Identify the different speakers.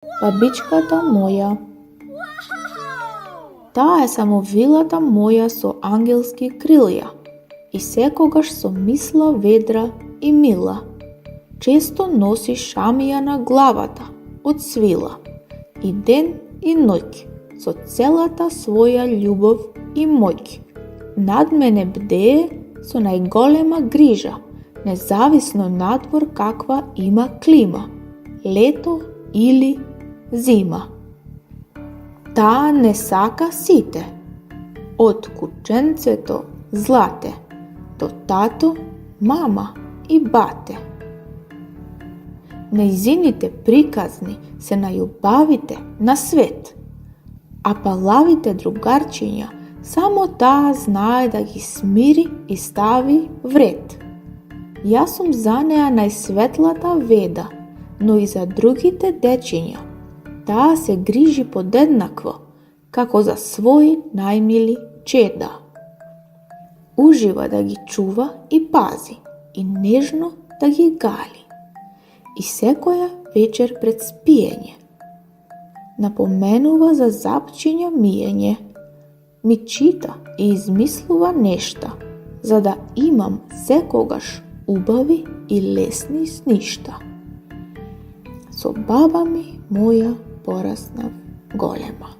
Speaker 1: Бабичката моја. Таа е само вилата моја со ангелски крилја и секогаш со мисла ведра и мила. Често носи шамија на главата од свила и ден и ноќ со целата своја љубов и моќ. Над мене бдее со најголема грижа, независно надвор каква има клима, лето или зима. Таа не сака сите, од кученцето злате, до тато, мама и бате. Нејзините приказни се најубавите на свет, а палавите другарчиња само таа знае да ги смири и стави вред. Јас сум за неа најсветлата веда, но и за другите дечиња. Таа се грижи подеднакво, како за своји најмили чеда. Ужива да ги чува и пази, и нежно да ги гали. И секоја вечер пред спиење напоменува за запчиња миење, ми чита и измислува нешта, за да имам секогаш убави и лесни сништа. Со баба ми моја пораснав голема.